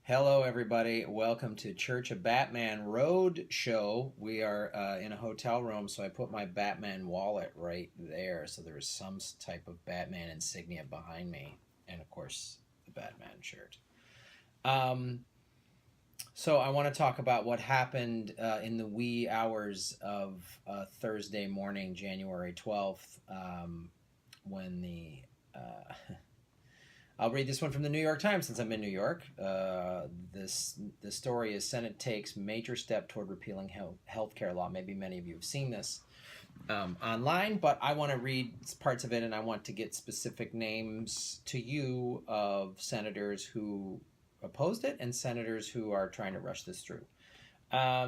Hello, everybody. Welcome to Church of Batman Road Show. We are in a hotel room, so I put my Batman wallet right there. So there is some type of Batman insignia behind me, and of course, the Batman shirt. So I want to talk about what happened in the wee hours of Thursday morning, January 12th, when the I'll read this one from the New York Times since I'm in New York. The story is Senate takes major step toward repealing health care law. Maybe many of you have seen this online, but I want to read parts of it, and I want to get specific names to you of senators who opposed it and senators who are trying to rush this through.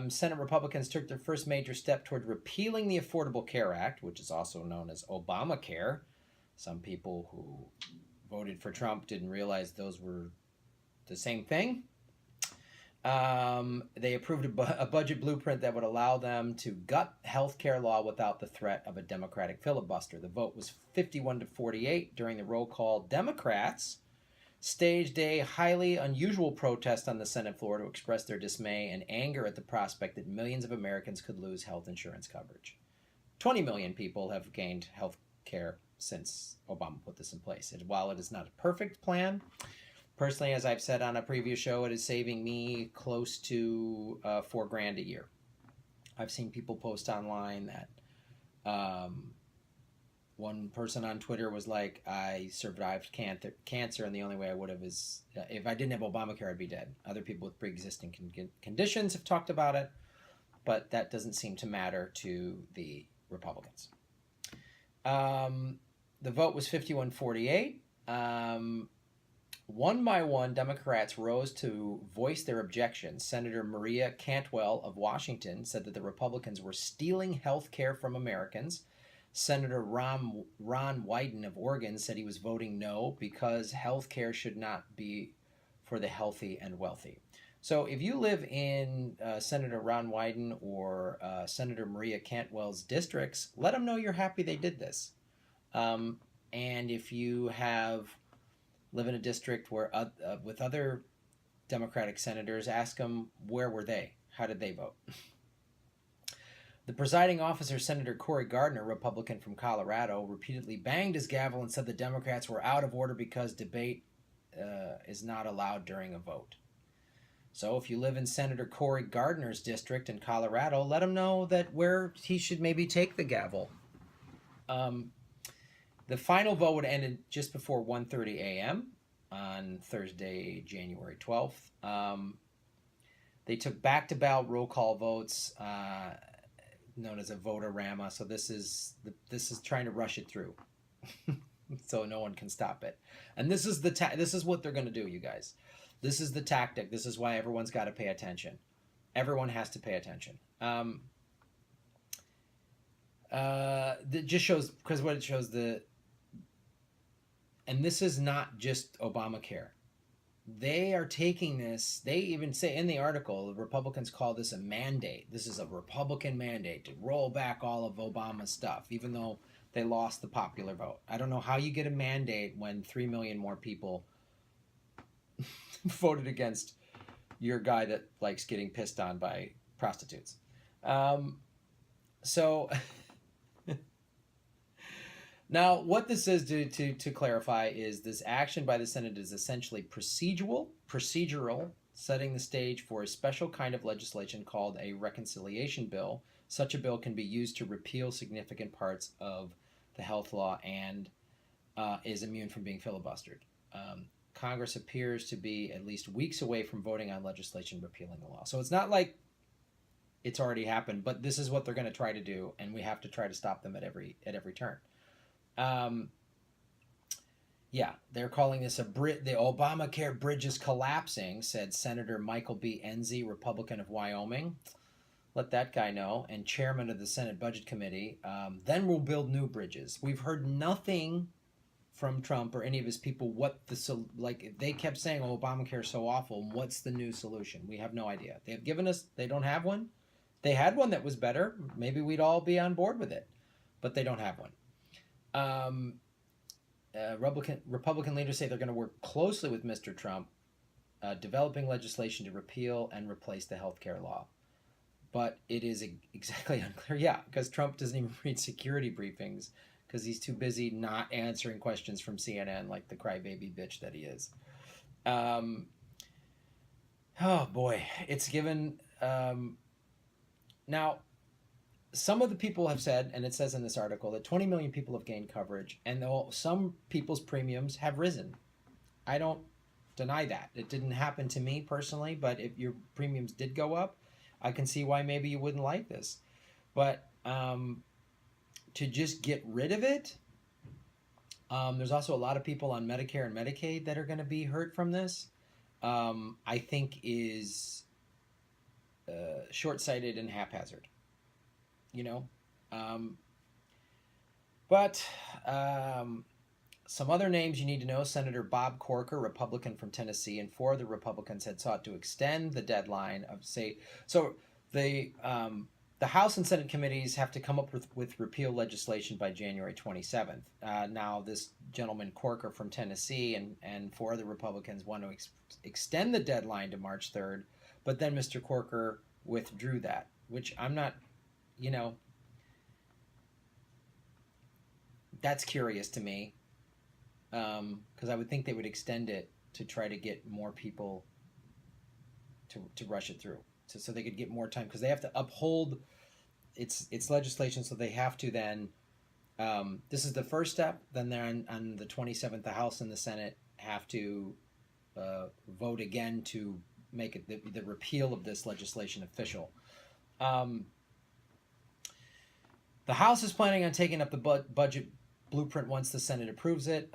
Senate Republicans took their first major step toward repealing the Affordable Care Act, which is also known as Obamacare. Some people who voted for Trump didn't realize those were the same thing. They approved a budget blueprint that would allow them to gut health care law without the threat of a Democratic filibuster. The vote was 51-48. During the roll call, Democrats staged a highly unusual protest on the Senate floor to express their dismay and anger at the prospect that millions of Americans could lose health insurance coverage. 20 million people have gained health care since Obama put this in place. And while it is not a perfect plan, personally, as I've said on a previous show, it is saving me close to $4,000 a year. I've seen people post online that one person on Twitter was like, I survived cancer, and the only way I would have is if I didn't have Obamacare, I'd be dead. Other people with pre-existing conditions have talked about it, but that doesn't seem to matter to the Republicans. The vote was 51-48. One by one, Democrats rose to voice their objections. Senator Maria Cantwell of Washington said that the Republicans were stealing health care from Americans. Senator Ron Wyden of Oregon said he was voting no because health care should not be for the healthy and wealthy. So if you live in Senator Ron Wyden or Senator Maria Cantwell's districts, let them know you're happy they did this. And if you live in a district where with other Democratic senators, ask them, where were they? How did they vote? The presiding officer, Senator Cory Gardner, Republican from Colorado, repeatedly banged his gavel and said the Democrats were out of order because debate is not allowed during a vote. So if you live in Senator Cory Gardner's district in Colorado, let him know that where he should maybe take the gavel. The final vote would end just before 1:30 a.m. on Thursday, January 12th. They took back-to-ballot roll call votes, known as a vote-a-rama. So this is trying to rush it through, so no one can stop it. And this is this is what they're going to do, you guys. This is the tactic. This is why everyone's got to pay attention. Everyone has to pay attention. That just shows, because what it shows and this is not just Obamacare. They are taking this, they even say in the article, the Republicans call this a mandate. This is a Republican mandate to roll back all of Obama's stuff, even though they lost the popular vote. I don't know how you get a mandate when 3 million more people voted against your guy that likes getting pissed on by prostitutes. So now what this is, to clarify, is this action by the Senate is essentially procedural, setting the stage for a special kind of legislation called a reconciliation bill. Such a bill can be used to repeal significant parts of the health law and is immune from being filibustered. Congress appears to be at least weeks away from voting on legislation repealing the law. So it's not like it's already happened, but this is what they're going to try to do, and we have to try to stop them at every turn. Yeah, they're calling this the Obamacare bridge is collapsing, said Senator Michael B. Enzi, Republican of Wyoming. Let that guy know, and chairman of the Senate Budget Committee. Then we'll build new bridges. We've heard nothing from Trump or any of his people they kept saying, oh, Obamacare is so awful. What's the new solution? We have no idea. They have given us, they don't have one. They had one that was better. Maybe we'd all be on board with it, but they don't have one. Republican leaders say they're going to work closely with Mr. Trump developing legislation to repeal and replace the healthcare law. But it is exactly unclear. Yeah, because Trump doesn't even read security briefings because he's too busy not answering questions from CNN like the crybaby bitch that he is. Oh boy, it's given. Now, some of the people have said, and it says in this article, that 20 million people have gained coverage, and some people's premiums have risen. I don't deny that. It didn't happen to me personally, but if your premiums did go up, I can see why maybe you wouldn't like this. But to just get rid of it, there's also a lot of people on Medicare and Medicaid that are going to be hurt from this. I think is short-sighted and haphazard. But some other names you need to know: Senator Bob Corker, Republican from Tennessee, and 4 other Republicans had sought to extend the deadline of the House and Senate committees have to come up with repeal legislation by January 27th. Now, this gentleman Corker from Tennessee and 4 other Republicans want to extend the deadline to March 3rd, but then Mr. Corker withdrew that, which I'm not, that's curious to me, because I would think they would extend it to try to get more people to rush it through, so they could get more time, because they have to uphold its legislation, so they have to then, this is the first step, then they're on the 27th, the House and the Senate have to vote again to make it the repeal of this legislation official. The House is planning on taking up the budget blueprint once the Senate approves it,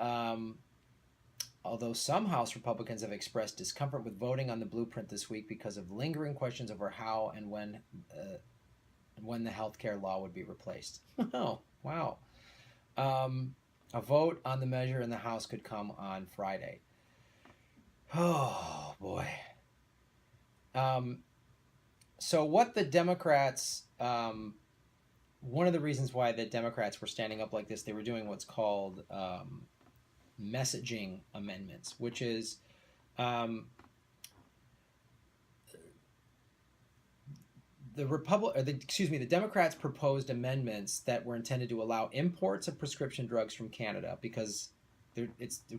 although some House Republicans have expressed discomfort with voting on the blueprint this week because of lingering questions over how and when the health care law would be replaced. Oh, wow. A vote on the measure in the House could come on Friday. Oh, boy. So what the Democrats... one of the reasons why the Democrats were standing up like this, they were doing what's called messaging amendments, which is the Democrats proposed amendments that were intended to allow imports of prescription drugs from Canada, because the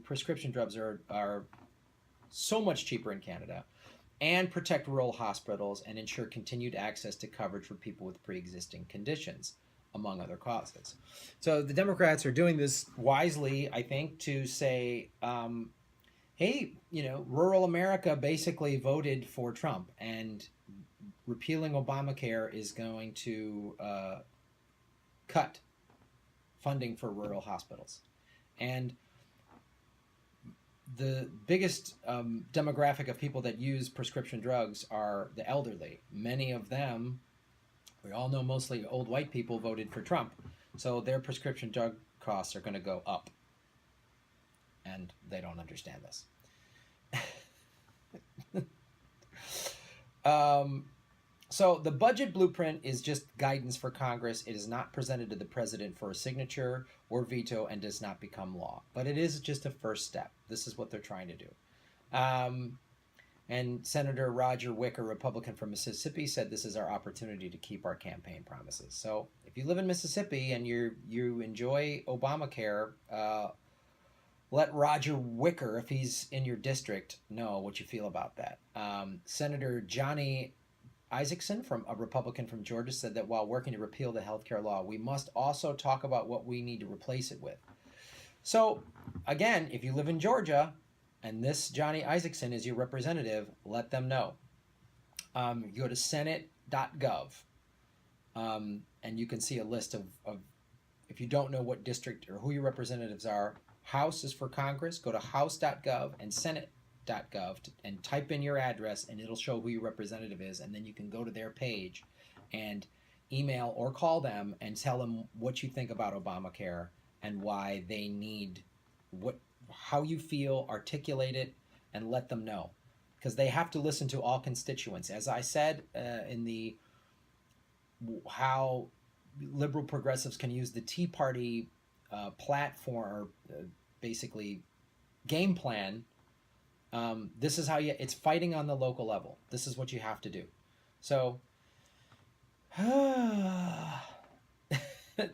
prescription drugs are so much cheaper in Canada, and protect rural hospitals and ensure continued access to coverage for people with pre-existing conditions, among other causes. So the Democrats are doing this wisely, I think, to say, hey, rural America basically voted for Trump, and repealing Obamacare is going to cut funding for rural hospitals. And the biggest demographic of people that use prescription drugs are the elderly. Many of them, we all know, mostly old white people, voted for Trump. So their prescription drug costs are going to go up. And they don't understand this. So the budget blueprint is just guidance for Congress. It is not presented to the president for a signature or veto and does not become law. But it is just a first step. This is what they're trying to do. And Senator Roger Wicker, Republican from Mississippi, said this is our opportunity to keep our campaign promises. So if you live in Mississippi and you enjoy Obamacare, let Roger Wicker, if he's in your district, know what you feel about that. Senator Johnny Isaacson, from a Republican from Georgia, said that while working to repeal the healthcare law, we must also talk about what we need to replace it with. So, again, if you live in Georgia and this Johnny Isaacson is your representative, let them know. You go to senate.gov, and you can see a list of, if you don't know what district or who your representatives are, House is for Congress. Go to house.gov and senate.gov and type in your address, and it'll show who your representative is, and then you can go to their page and email or call them and tell them what you think about Obamacare and why they need how you feel, articulate it, and let them know, because they have to listen to all constituents. As I said in the how liberal progressives can use the Tea Party platform, basically game plan, This is how it's fighting on the local level. This is what you have to do. So,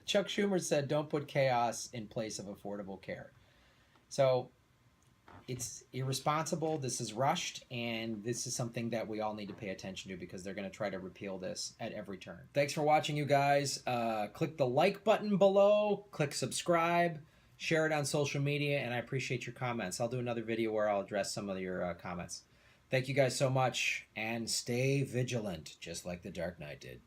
Chuck Schumer said, don't put chaos in place of affordable care. So, it's irresponsible. This is rushed, and this is something that we all need to pay attention to because they're going to try to repeal this at every turn. Thanks for watching, you guys. Click the like button below, click subscribe, share it on social media, and I appreciate your comments. I'll do another video where I'll address some of your comments. Thank you guys so much, and stay vigilant, just like the Dark Knight did.